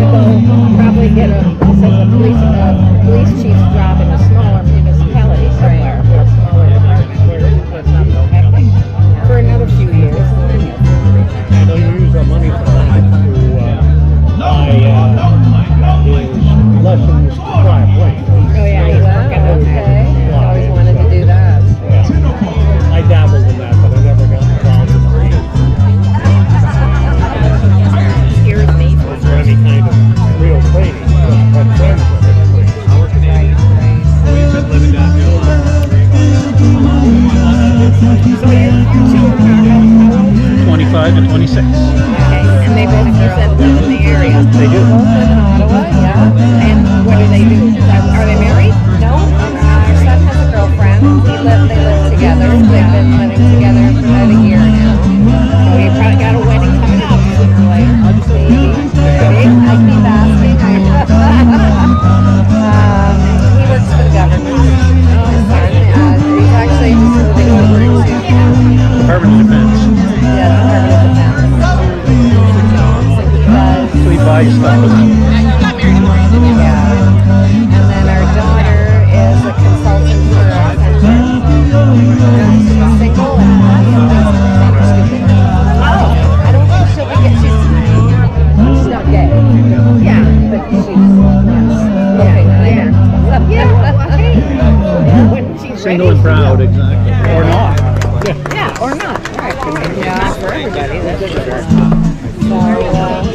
go probably get a police chief's job in a smaller municipality somewhere, with a smaller department where it's not so hectic for another few years. And they'll use our money for that to buy his lessons to fly a plane. Oh yeah, he's working on that. He's always wanted to do that. I dabbled in that, but I never got involved in it. Scares me. For any kind of real training. But friends with it. 25 to 26. Okay, and they both live in the area. They do. Both live in Ottawa, yeah. And what do they do? Are they married? No, our son has a girlfriend. They live together. They've been living together for about a year now. So you probably got a wedding coming up sooner or later. Maybe. I keep asking. He works for the government. His son, he's actually just moving over to Department of Defense. Department of Defense. So he buys stuff. Yeah. And then our daughter is a consultant for Accenture. She's single and I don't think she'll be getting, she's not gay. Yeah. But she's looking later. When she's Single ready, and proud, exactly. Or not. yeah, or not. Right. Yeah. Not for everybody, that's for sure. So,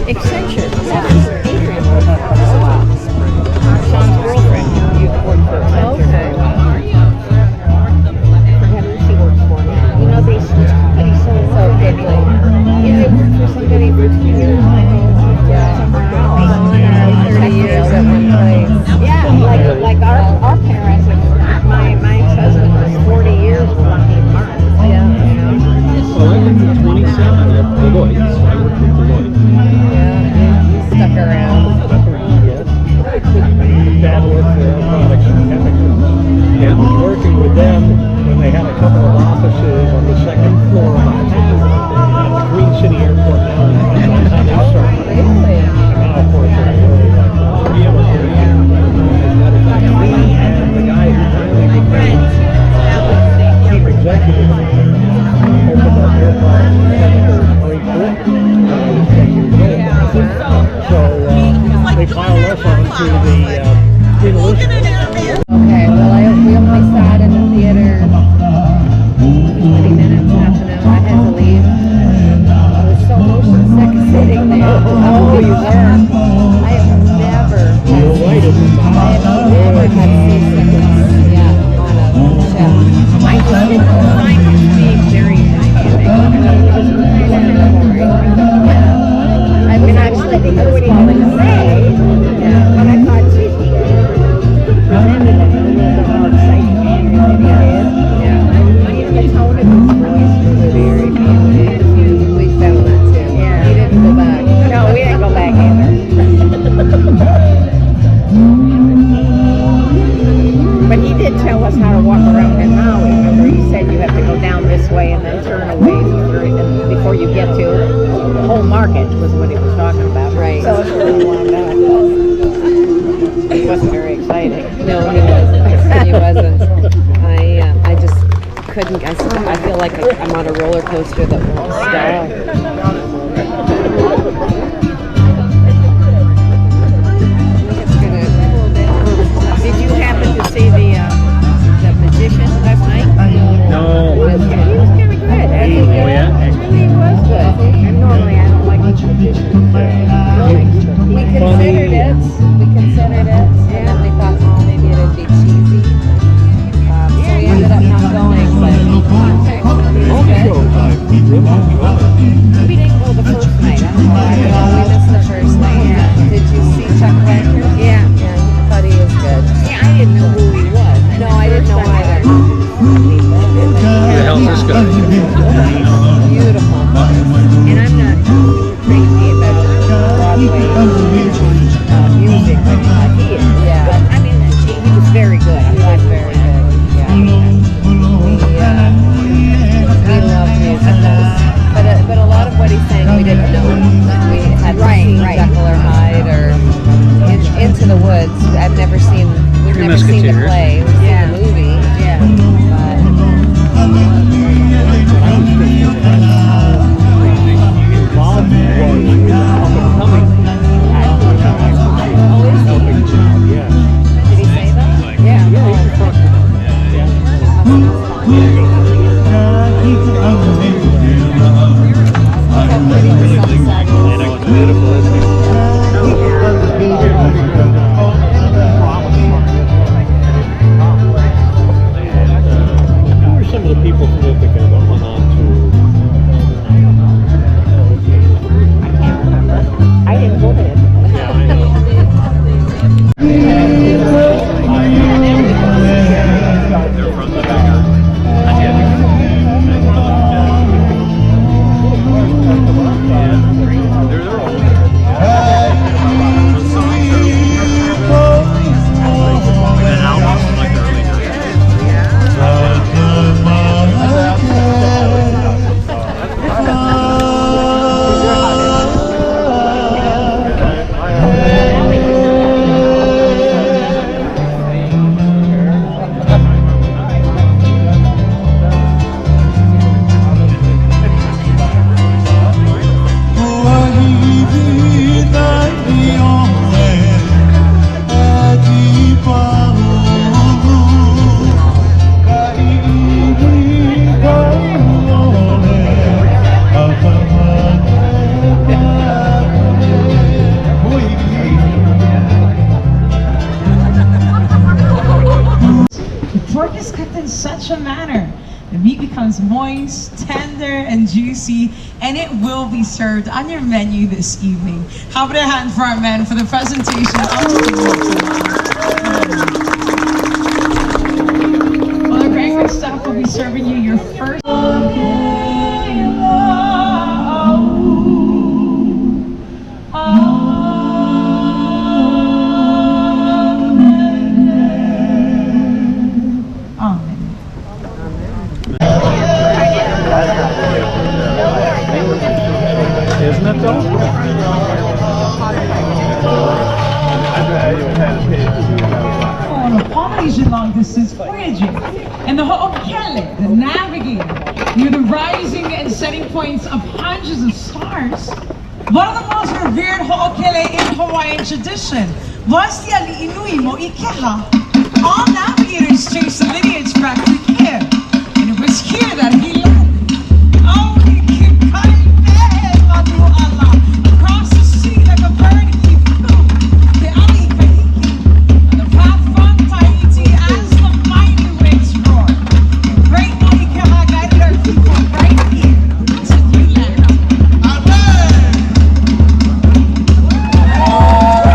Accenture. That's Adrian worked for a while. Sean's girlfriend worked for Accenture for a while. Forget who she works for now. You know, they switch companies so quickly. Yeah, they worked for somebody for 2 years. Somewhere else. 30 years at one place. Yeah, like our parents. My ex-husband was 40 years with Lockheed Martin. Yeah. Well, I worked for 27 at Deloitte. I worked with Deloitte. Yeah. Stuck around. Yes. Dad worked for Products and Chemicals. And was working with them when they had a couple of offices on the second floor of our town at the Green City Airport now. That's how they started. Really? Now, of course, they're really like, me and the guy who really became chief executive opened up airports in Great Britain when I was 10 years old. So they piled us onto the enlistment. Okay, well, we only sat in the theater 20 minutes, half an hour. I had to leave. I was so motion sick sitting there. Oh, you were? I have never You're right, it was had seasickness yet on a ship. I just didn't find it being very dynamic. I mean, it was kind of boring. I was actually didn't know what he had to say. Yeah. But I thought, geez, he could presented it a little bit more exciting than he did. Yeah. The tone of his voice was very family. We found that too. Yeah. We didn't go back. No, we didn't go back either. But he did tell us how to walk around in Maui. Remember, he said you have to go down this way and then turn away before you get to the whole market was what he was talking about. Right. So it's really wound up. It wasn't very exciting. No, he wasn't. He wasn't. I just couldn't. I feel like I'm on a roller coaster that won't stop. Did you happen to see the magician last night? No. He was kind of good. Oh, yeah? He was good. And normally I don't like the magician. We considered it. And then we thought, oh, maybe it'd be cheesy. So we ended up not going. But All the shows I really enjoyed. We didn't go the first night. I don't know why. we missed the first night. Yeah. Did you see Chuck Blanchard? Yeah. I thought he was good. Yeah, I didn't know who he was. No, I didn't know either. Who the hell's this guy? Beautiful. And I'm not crazy about Broadway music like he is. Yeah. But I mean, he was very good. I thought Very good. Yeah. We love musicals. But a lot of what he sang we didn't know. We had Right, seen right. Chuck Jekyll or Hyde or Into the Woods. I've never seen. We've Three never seen the Musketeers. play. We've seen the movie. Yeah. But Bob was up and coming. oh, is he? Helping child, yeah. Did he say that? Yeah. Yeah, he was talking about that. Yeah. So pretty the sunset. And it was beautiful, isn't it? Who were some of the people from Ithaca that went on to? I can't remember. I didn't go to it. Yeah, I know. Pork is cooked in such a manner. The meat becomes moist, tender, and juicy, and it will be served on your menu this evening. How about a hand for our men for the presentation of Well, the banquet staff will be serving you your first. Isn't it though? On a Polynesian long-distance voyaging in the Ho'okele, the navigator, near the rising and setting points of hundreds of stars. One of the most revered Ho'okele in Hawaiian tradition was the Ali'inui Mo'ikeha. All navigators trace the lineage back to here, and it was here that he learned. Oh, he can across the sea like a bird he flew. The Ali'ikahiki, and the path from Tahiti as the mighty waves roar. And great Mo'ikeha guided our people right here to new land. Oh,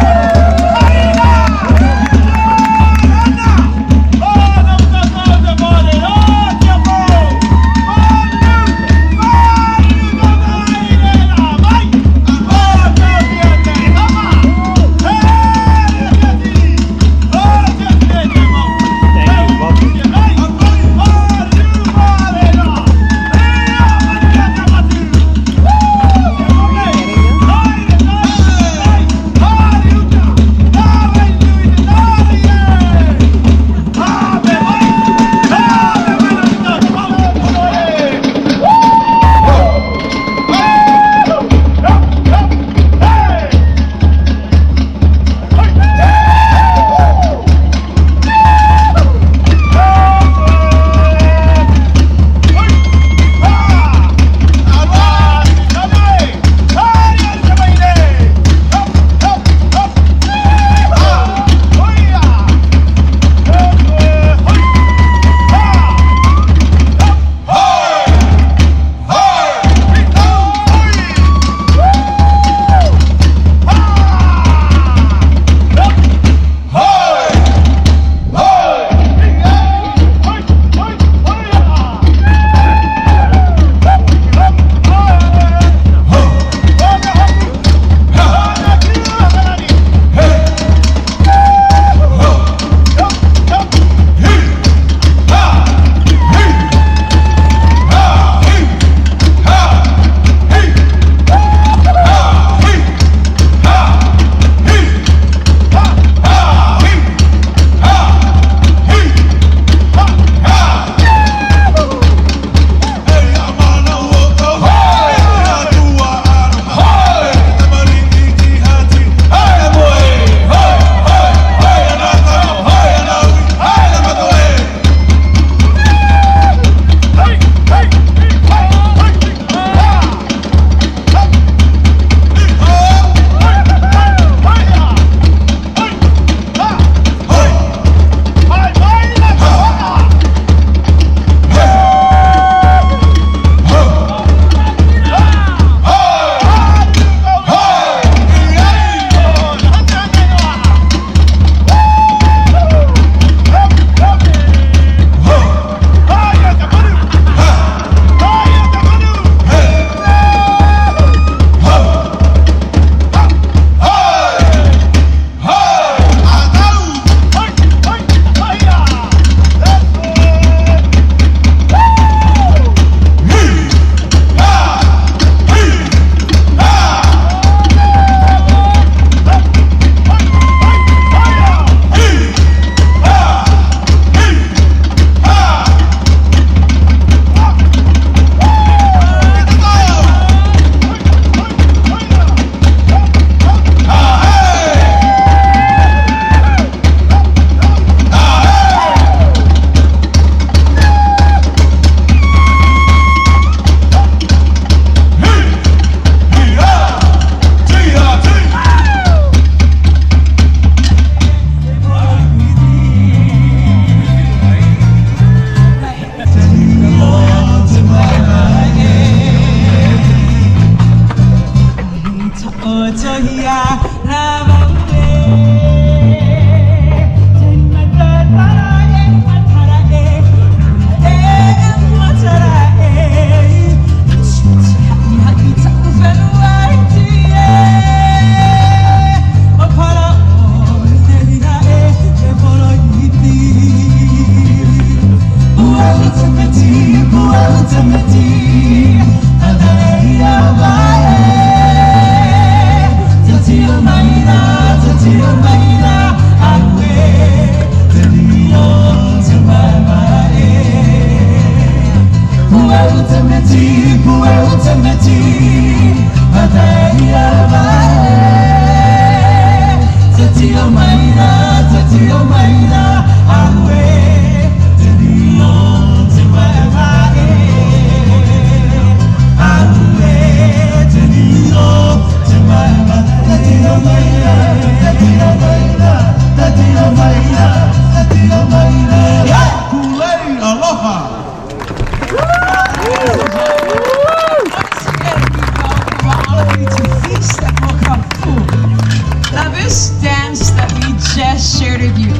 Now this dance that we just shared with you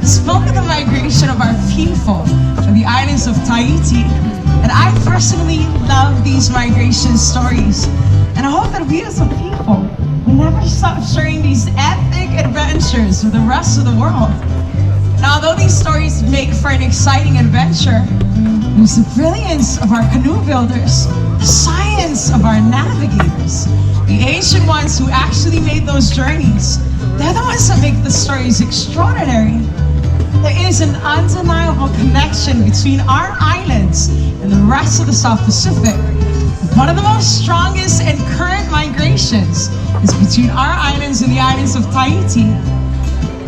spoke of the migration of our people from the islands of Tahiti. And I personally love these migration stories. And I hope that we as a people will never stop sharing these epic adventures with the rest of the world. And although these stories make for an exciting adventure, there's the brilliance of our canoe builders, the science of our navigators, the ancient ones who actually made those journeys. They're the ones that make the stories extraordinary. There is an undeniable connection between our islands and the rest of the South Pacific. One of the most strongest and current migrations is between our islands and the islands of Tahiti.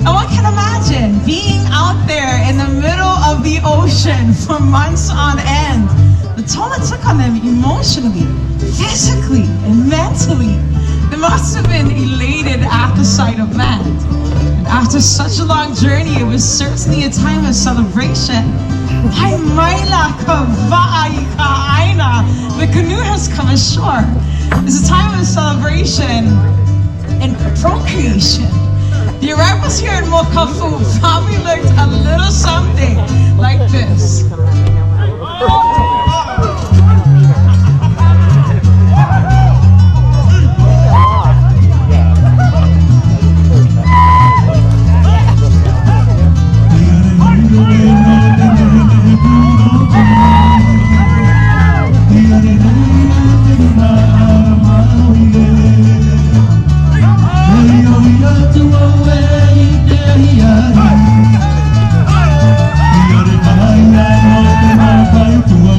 And one can imagine being out there in the middle of the ocean for months on end. The toll it took on them emotionally, physically, and mentally. They must have been elated at the sight of land. And after such a long journey, it was certainly a time of celebration. Hai maila ka vaai ka aina. The canoe has come ashore. It's a time of celebration and procreation. The arrivals here in Mokafu probably looked a little something like this. Bye.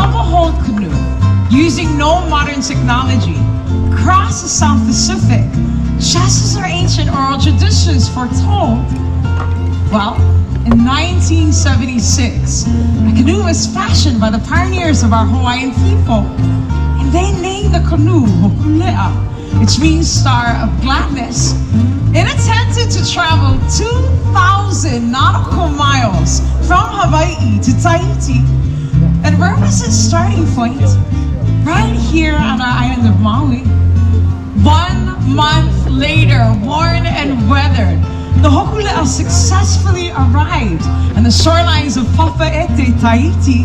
double-hulled canoe using no modern technology across the South Pacific, just as our ancient oral traditions foretold. Well, in 1976, a canoe was fashioned by the pioneers of our Hawaiian people, and they named the canoe Wailea, which means Star of Gladness. It attempted to travel 2,000 nautical miles from Hawaii to Tahiti. And where was its starting point? Right here on our island of Maui. 1 month later, worn and weathered, the Hokulea successfully arrived on the shorelines of Papaete, Tahiti.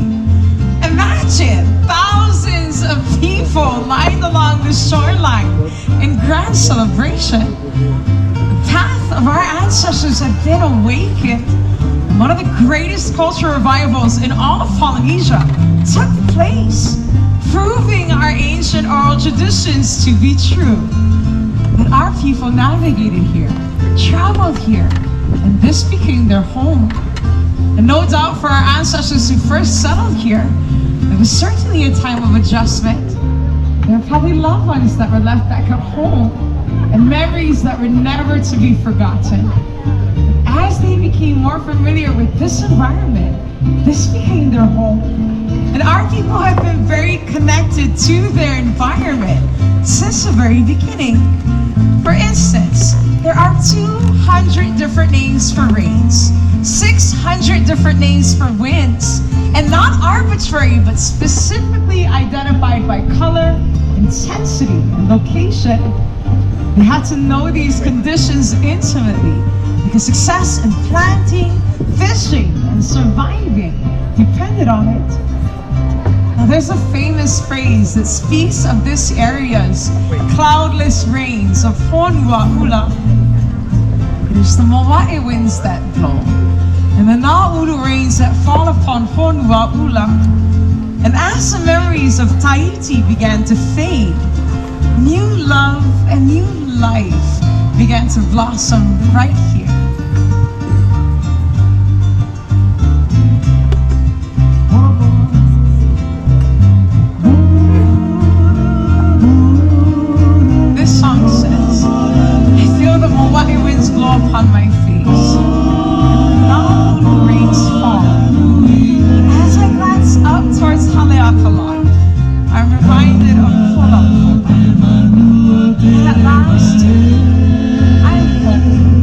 Imagine thousands of people lined along the shoreline in grand celebration. The path of our ancestors had been awakened. One of the greatest cultural revivals in all of Polynesia took place, proving our ancient oral traditions to be true. But our people navigated here, traveled here, and this became their home. And no doubt for our ancestors who first settled here, it was certainly a time of adjustment. There were probably loved ones that were left back at home, and memories that were never to be forgotten. As they became more familiar with this environment, this became their home. And our people have been very connected to their environment since the very beginning. For instance, there are 200 different names for rains, 600 different names for winds, and not arbitrary, but specifically identified by color, intensity, and location. We had to know these conditions intimately because success in planting, fishing, and surviving depended on it. Now there's a famous phrase that speaks of this area's cloudless rains of Honua'ula. It is the Maui winds that blow, and the Na'ulu rains that fall upon Honua'ula. And as the memories of Tahiti began to fade, new love and new life began to blossom right here. This song says, I feel the Maui winds blow upon my face, and now the rains fall. As I glance up towards Haleakala, I'm reminded of Pula. And at last, I'm home.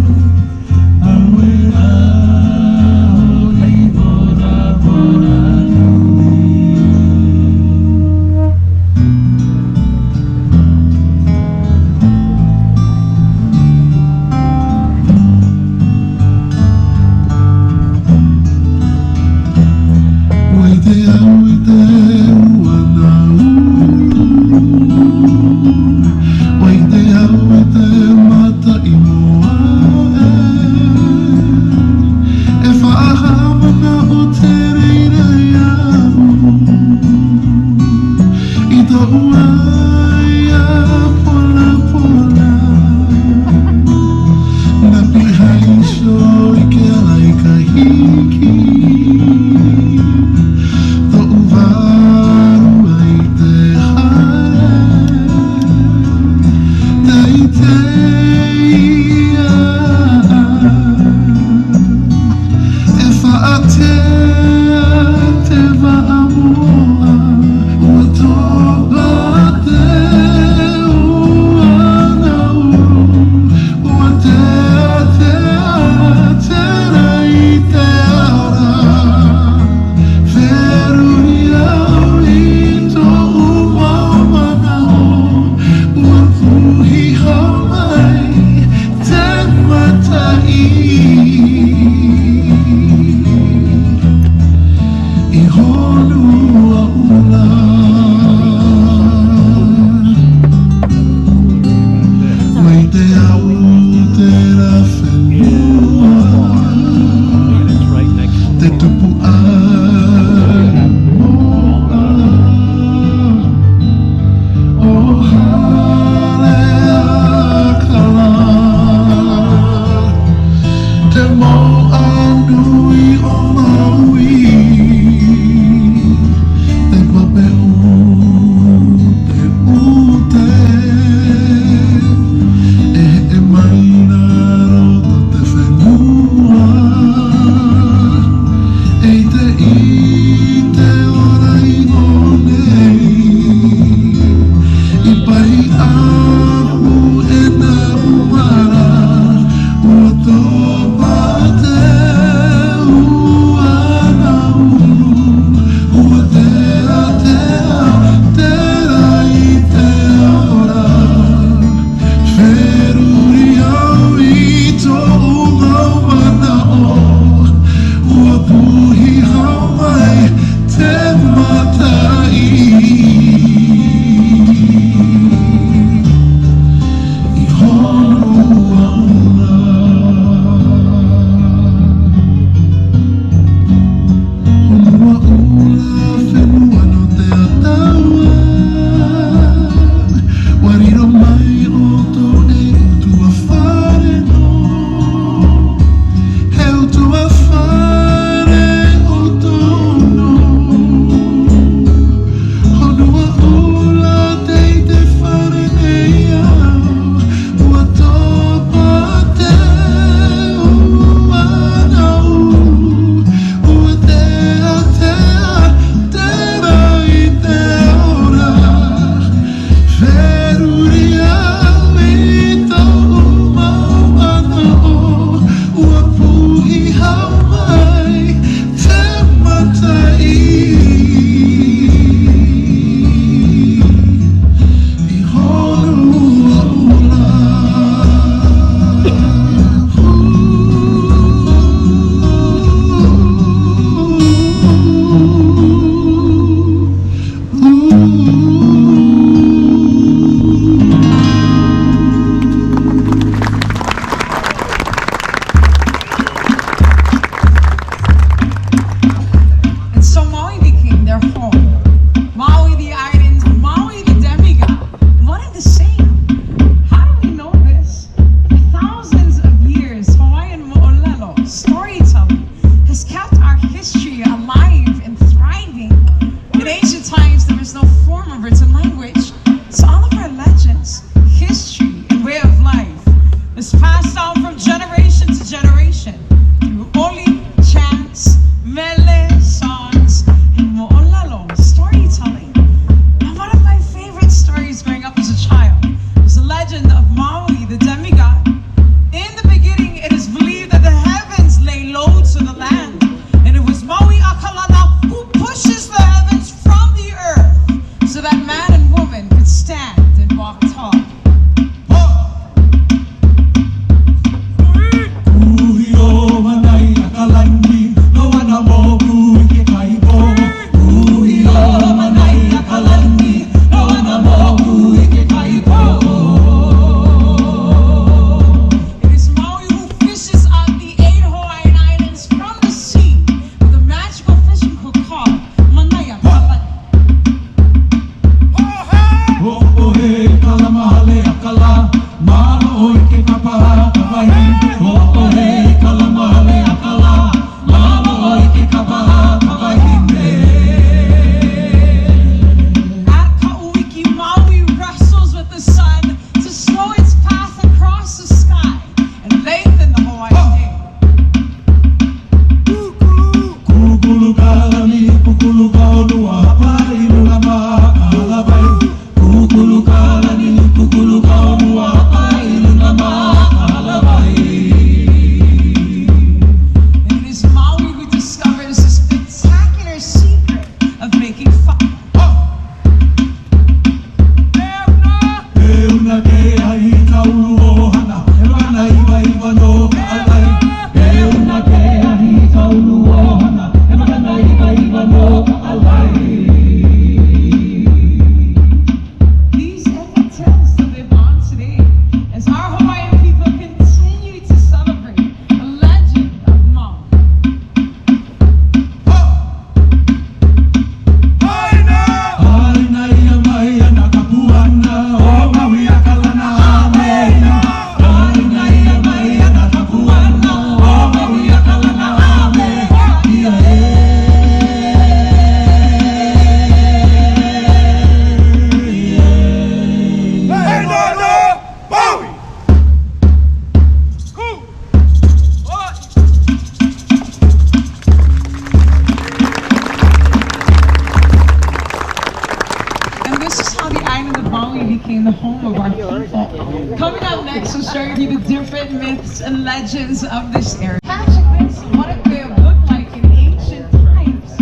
became the home of our people. Coming up next, we'll show you the different myths and legends of this area. Imagine this, what it may have looked like in ancient times.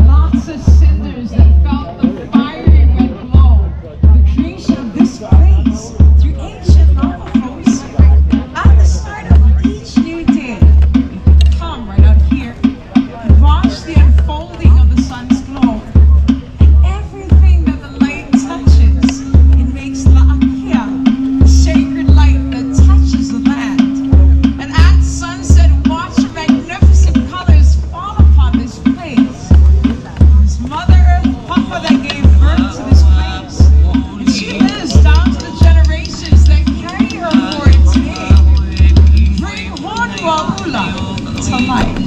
Lots of cinders that felt the fiery red glow. The creation of this place through ancient Navajos. At the start of each new day, you can come right out here and watch the unfolding of the sun's glow. And everything that the light touches, it makes La'akia, the sacred light that touches the land. And at sunset, watch the magnificent colors fall upon this place. It's Mother Earth Papa that gave birth to this place. And she lives down to the generations that carry her forward today. Bring Honua'ula to life.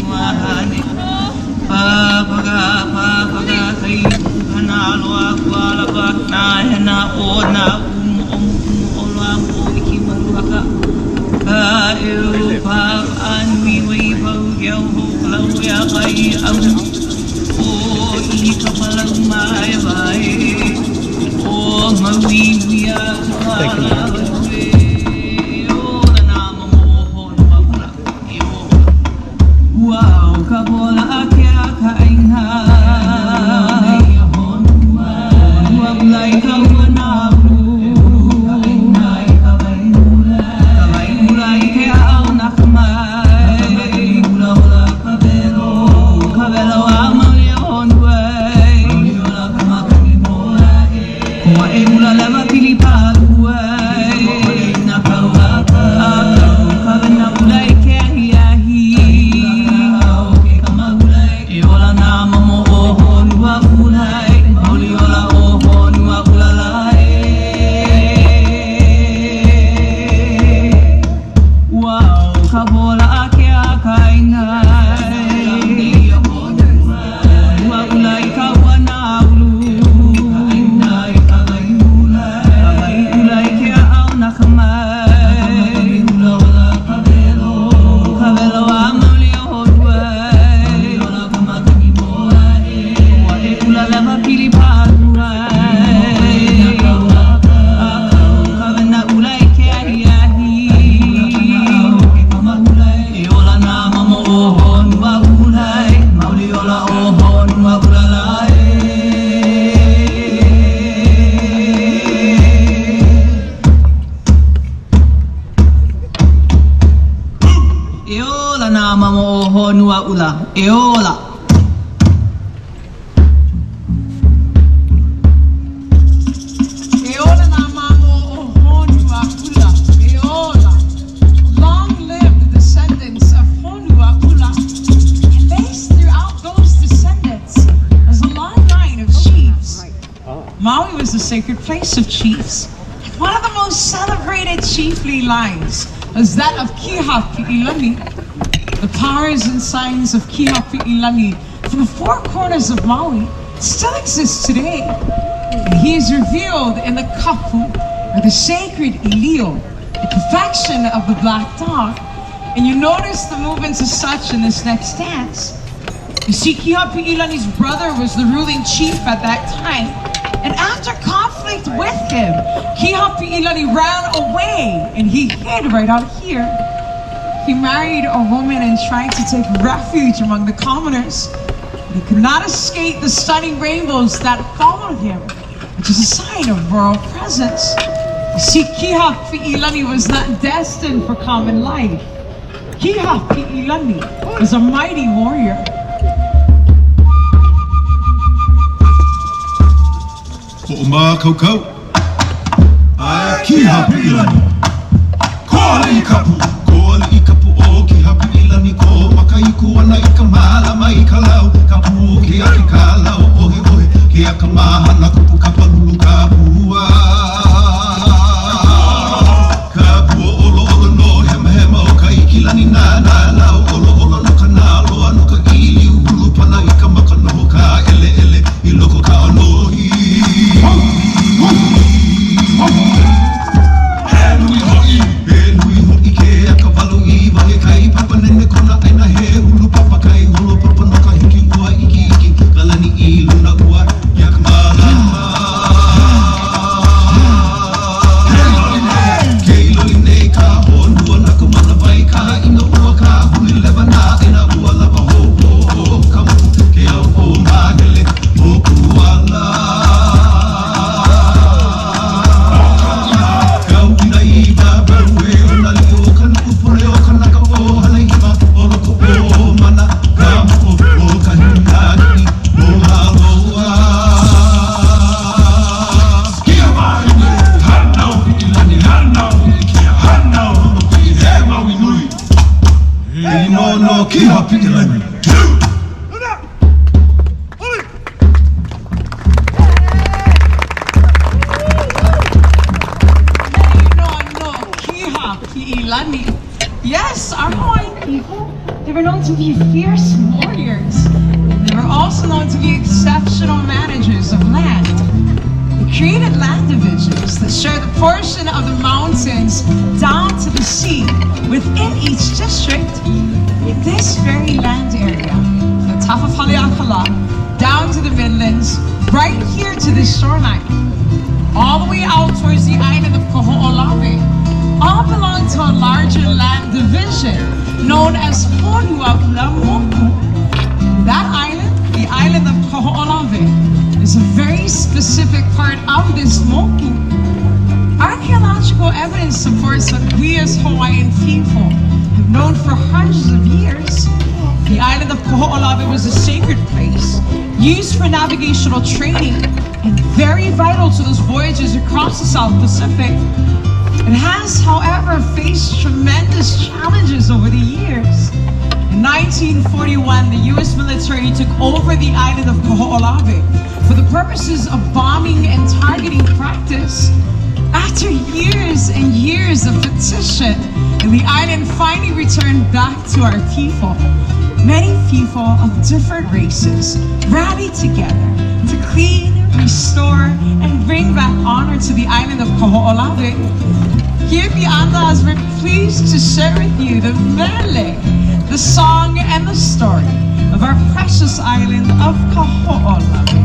Wow, kabola akia kainha. Wablai kawanabru. Kawainulai ke au nakmai. Kabelo amali onway. Kwa emula lema piliparuay. Nakawaka. Kabena ulai ke hiahi. Iola nama mo ohon wa ulai, oliola ohon wa ulalai. Wow, kabola ake akaingai. Wa ulai kawana ulu. Kabai ulai ke au nakamai. Kabelo amali ohonwai. Ula lema pili paruai. Kabena ulai ke ahiahi. Iola nama mo ohon wa ulai. Mauliola ohon wa ulalai. Iola nama mo ohon wa ula. Iola. Eola na mamo Honua'ula. Eola. Long live the descendants of Honua'ula. And based throughout those descendants was a long line of chiefs. Maui was the sacred place of chiefs. And one of the most celebrated chiefly lines was that of Kihapi'ilani. The powers and signs of Kihapi'ilani from the four corners of Maui still exist today. And he is revealed in the kapu, or the sacred ilio, the perfection of the black dog. And you notice the movements as such in this next dance. You see, Kihapi'ilani's brother was the ruling chief at that time. And after conflict with him, Kihapi'ilani ran away and he hid right out here. He married a woman and tried to take refuge among the commoners. But he could not escape the stunning rainbows that followed him, which is a sign of royal presence. You see, Kihapi'ilani was not destined for common life. Kihapi'ilani was a mighty warrior. Ho'oma kaukau. Ai Kihapi'ilani. Ko'ala i kapu. Ko'ala i kapu o Kihapi'ilani. Ko makaiku ana i ka mala mai ka lau. Kapu ke aki ka lau ohe ohe. Ke aka mahana kupu kapalulu kapua. Kapu o olo olo no hema hema o ka ikilani na na lau. Olo olo no ka naloa no ka ili uhulu pana i ka makanoho ka ele ele i loko ka alohi. Henui ho'i ke aka walu I wahe kai papa nene kona aina he hulu papa kai holo papa no ka hiki ua iki iki kalani I luna ua yak malama. They were known to be fierce warriors. They were also known to be exceptional managers of land. They created land divisions that shared a portion of the mountains down to the sea within each district. This very land area, from the top of Haleakala down to the Midlands, right here to this shoreline, all the way out towards the island of Kaho'olawe, all belong to a larger land division known as Moku. That island, the island of Kaho'olawe, is a very specific part of this Moku. Archaeological evidence supports that we as Hawaiian people have known for hundreds of years. The island of Kaho'olawe was a sacred place, used for navigational training, and very vital to those voyages across the South Pacific. It has, however, faced tremendous challenges over the years. In 1941, the US military took over the island of Kaho'olawe for the purposes of bombing and targeting practice. After years and years of petition, the island finally returned back to our people. Many people of different races rallied together to clean, restore, and bring back honor to the island of Kaho'olawe. Here at the Andaz, we're pleased to share with you the mele, the song and the story of our precious island of Kaho'olawe.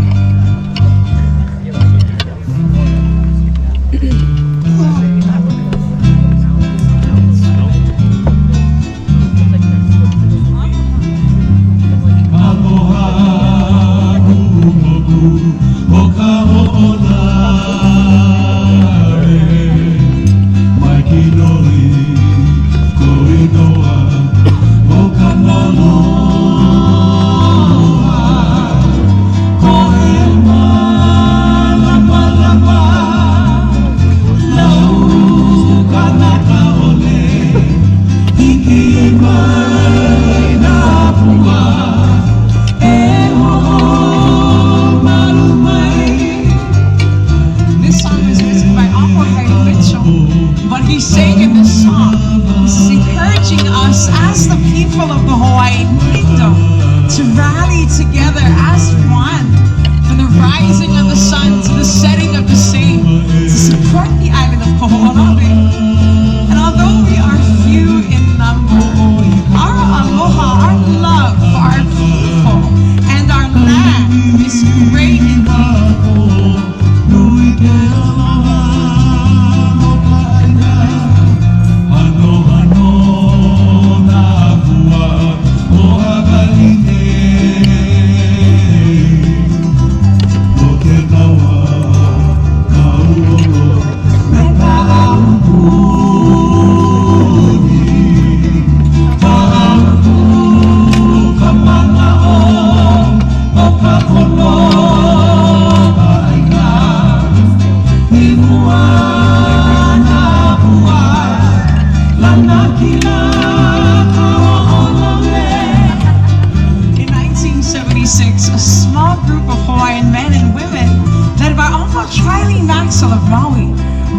of Maui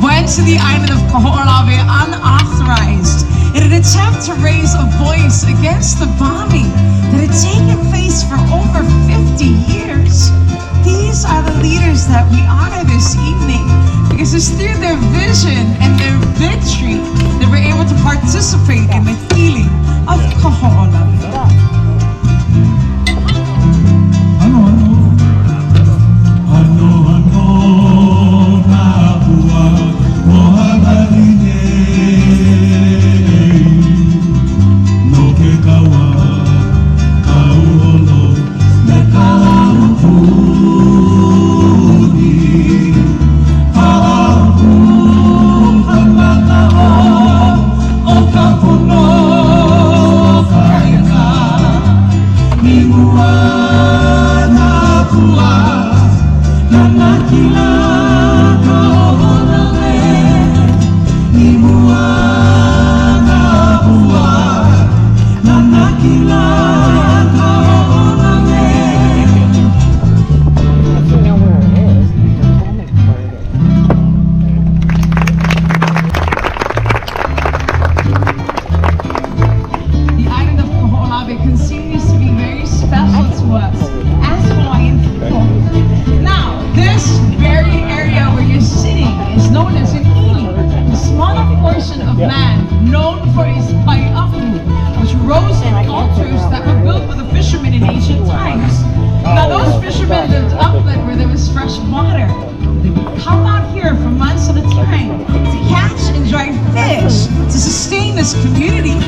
went to the island of Kaho'olawe unauthorized in an attempt to raise a voice against the bombing that had taken place for over 50 years. These are the leaders that we honor this evening because it's through their vision and their victory that we're able to participate in the healing of Kaho'olawe. land known for its paiaku, which rose in altars that were built for the fishermen in ancient times. Now those fishermen lived upland where there was fresh water. They would come out here for months at a time to catch and dry fish to sustain this community.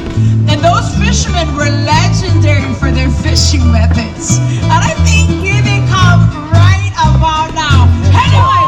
And those fishermen were legendary for their fishing methods. And I think here they come right about now. Anyway,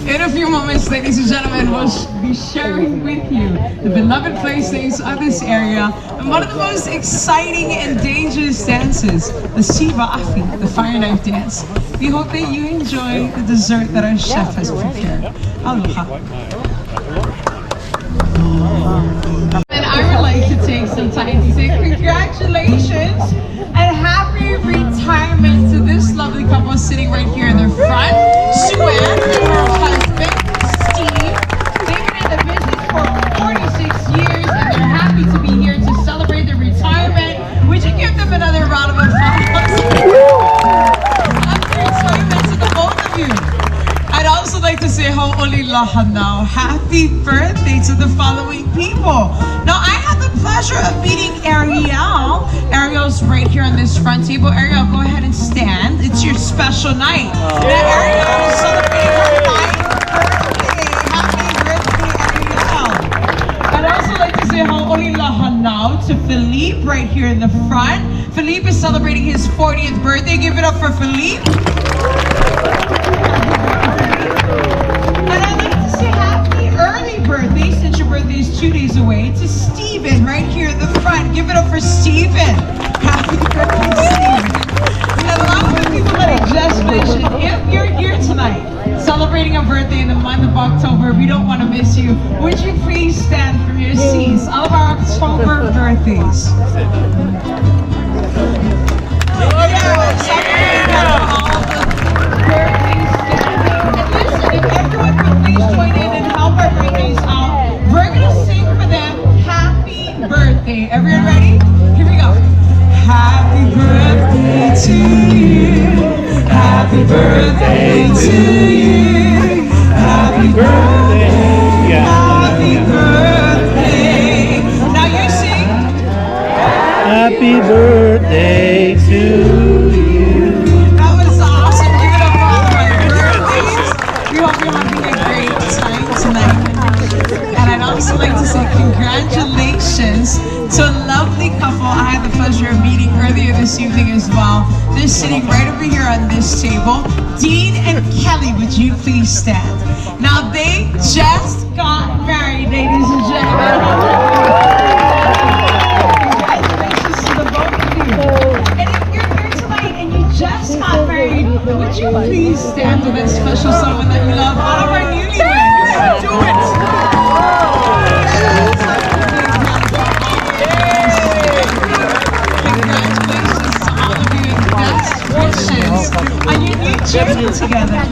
in a few moments, ladies and gentlemen, we'll be sharing with you the beloved places of this area and one of the most exciting and dangerous dances, the Siva Afi, the fire knife dance. We hope that you enjoy the dessert that our chef has prepared. Aloha. And I would like to take some time to say congratulations and happy retirement to this lovely couple sitting right here in the front. Suan and her husband, Steve. They've been in the business for 46 years and they're happy to be here to celebrate their retirement. Would you give them another round of applause? Happy retirement to the both of you. I'd also like to say ho'olilaha now. Happy birthday to the following people. Now I had the pleasure of meeting Ariel. Ariel's right here on this front table. Ariel, go ahead and stand. It's your special night. Now Ariel is celebrating her 9th birthday. Happy birthday, Ariel. I'd also like to say ho'olilaha now to Philippe right here in the front. Philippe is celebrating his 40th birthday. Give it up for Philippe. And I'd like to say happy early birthday, since your birthday is 2 days away, to Steven right here at the front. Give it up for Steven. Happy birthday, Steven. And along with people that I just mentioned, if you're here tonight celebrating a birthday in the month of October, we don't want to miss you. Would you please stand from your seats? All of our October birthdays. If everyone would please join in and help our birthdays out, we're gonna sing for them happy birthday. Everyone ready? Here we go. Happy birthday to you. Happy birthday to you. Happy birthday. Happy birthday. Now you sing. Happy birthday. birthday to you. That was awesome. Give it up for all of our birthdays. We hope you're having a great time tonight. And I'd also like to say congratulations to a lovely couple I had the pleasure of meeting earlier this evening as well. They're sitting right over here on this table. Dean and Kelly, would you please stand? Now they just got married, ladies and gentlemen. Congratulations to the both of you. And if you're here tonight and you just got married, would you please stand for that special someone that you love? All of our newlyweds, do it. Congratulations to all of you and best wishes on your new journey together.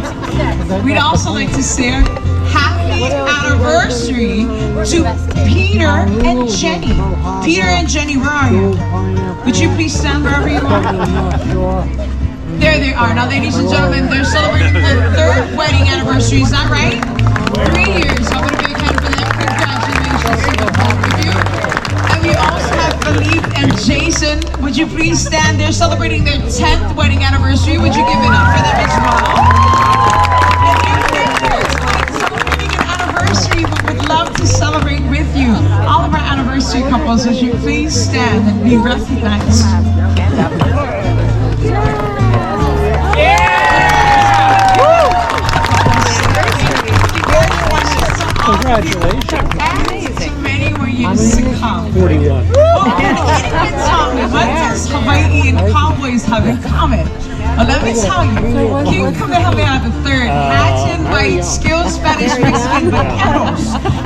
We'd also like to say happy anniversary to Peter and Jenny. Peter and Jenny, where are you? Would you please stand wherever you are? There they are. Now, ladies and gentlemen, they're celebrating their third wedding anniversary. Is that right? 3 years. How about a big hand for them? Congratulations to the both of you. And we also have Philippe and Jason. Would you please stand? They're celebrating their 10th wedding anniversary. Would you give it up for them as well? And if you're here tonight celebrating an anniversary but would love to celebrate with you, all of our anniversary couples, would you please stand and be recognized? Congratulations. Too many were used to come. 41. Oh, and even tell me, what does Hawaii and cowboys have in common? Well, let me tell you, King Kamehameha III had to invite skilled Spanish Mexican vaqueros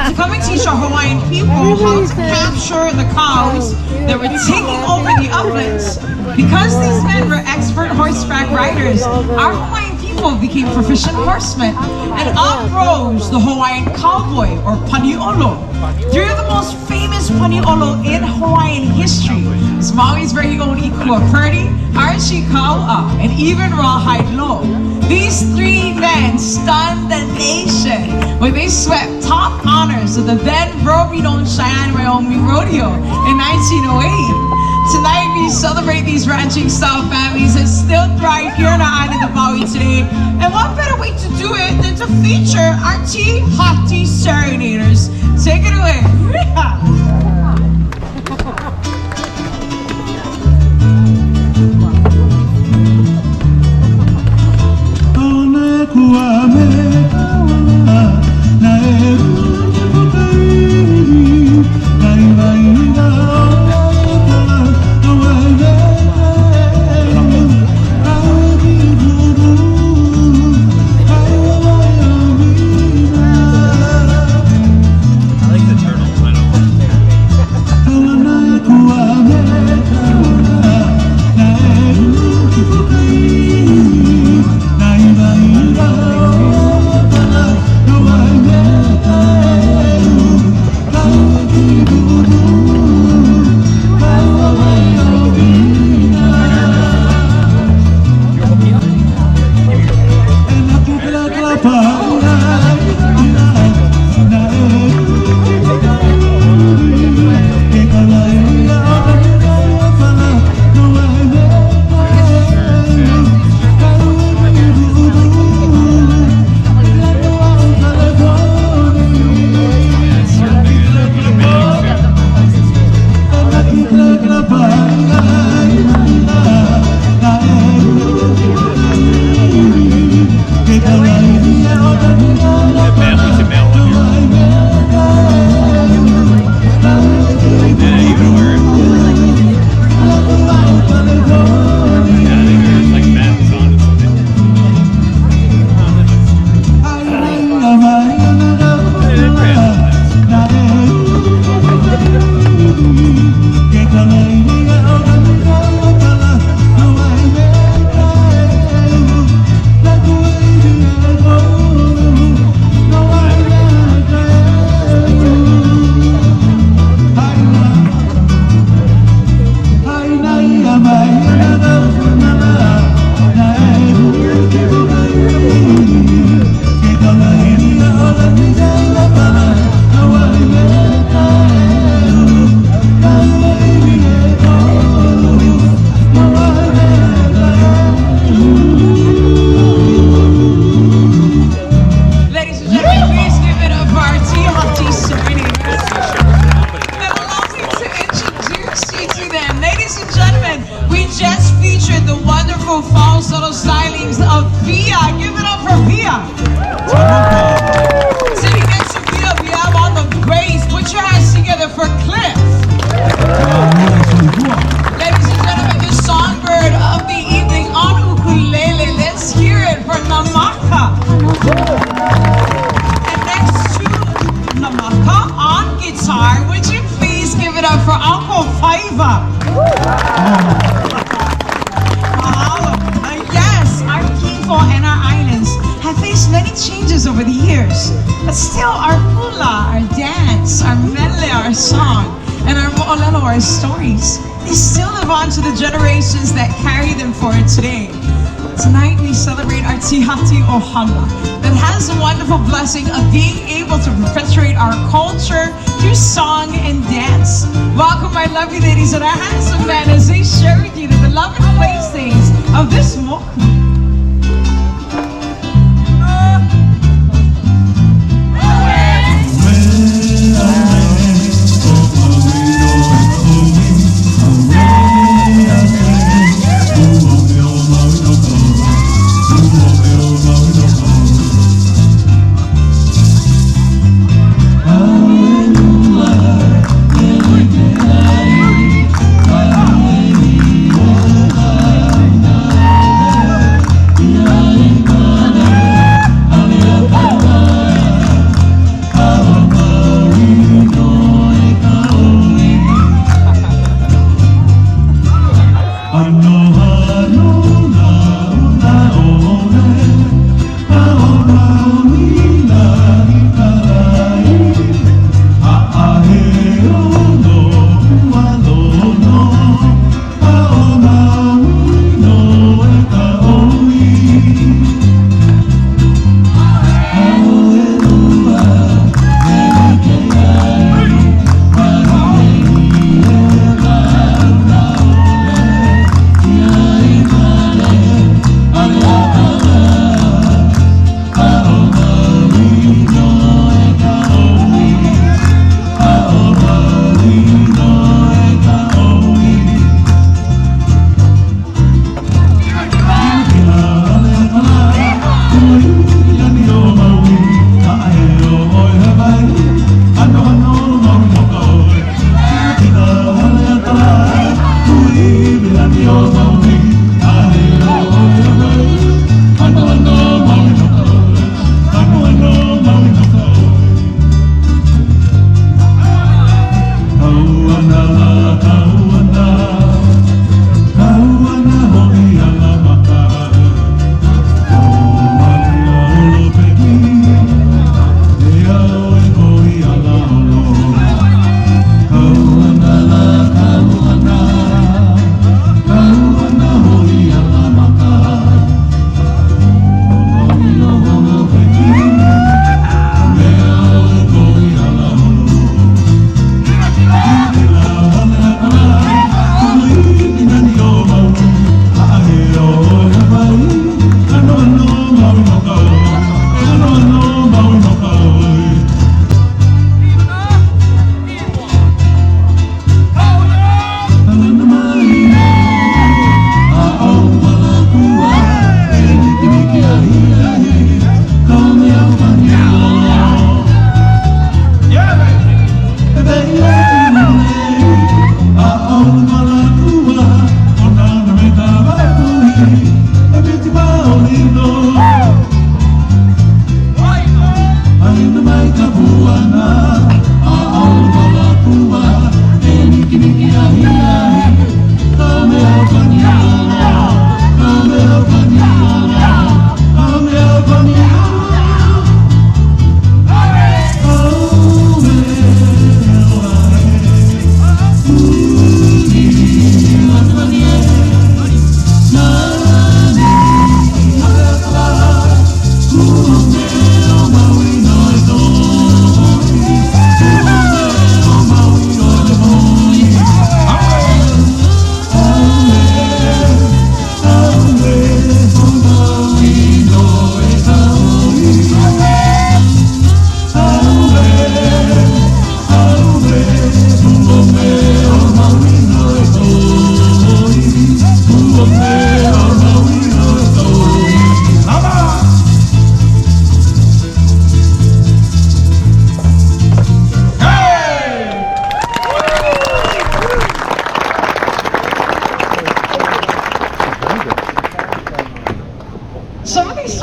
to come and teach our Hawaiian people how to capture the cows that were taking over the uplands. Because these men were expert horseback riders, our Hawaiian people became proficient horsemen, and up rose the Hawaiian cowboy, or paniolo. Three of the most famous paniolo in Hawaiian history is Maui's very own Ikua Purdy, Archie Kau'a, and even Rawhide Low. These three men stunned the nation when they swept top honors of the then world-renowned Cheyenne, Wyoming Rodeo in 1908. Tonight we celebrate these ranching-style families that still thrive here on our island of Maui today. And what better way to do it than to feature our Hoti serenaders. Take it away. solo stylings of Via. Give it up for Via. Sitting next to Via, we have all the Grays. Put your hands together for Cliff. Ladies and gentlemen, the songbird of the evening on ukulele. Let's hear it for Namaka. And next to Namaka on guitar, would you please give it up for Uncle Fiva? Yes, our people and our islands have faced many changes over the years, but still our hula, our dance, our mele, our song, and our mo'olelo, our stories, they still live on to the generations that carry them forward today. Tonight we celebrate our Tihati Ohana that has the wonderful blessing of being able to perpetuate our culture through song and dance. Welcome my lovely ladies and our handsome men as they share with you the beloved playthings of this moku.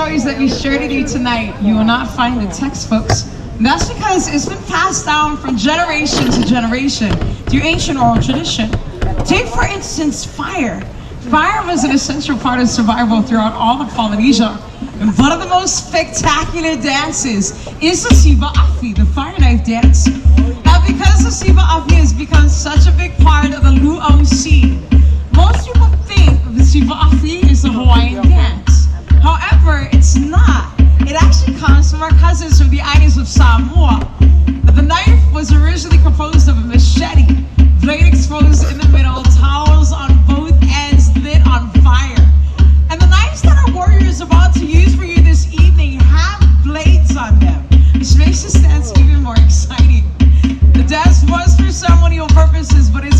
stories that we shared with you tonight, you will not find in textbooks. And that's because it's been passed down from generation to generation through ancient oral tradition. Take, for instance, fire. Fire was an essential part of survival throughout all of Polynesia. And one of the most spectacular dances is the Siva Afi, the fire knife dance. Now, because the Siva Afi has become such a big part of the Luau scene, most people think of the Siva Afi as a Hawaiian dance. However, it's not. It actually comes from our cousins from the islands of Samoa. The knife was originally composed of a machete, blade exposed in the middle, towels on both ends lit on fire. And the knives that our warrior is about to use for you this evening have blades on them, which makes this dance even more exciting. The dance was for ceremonial purposes, but it's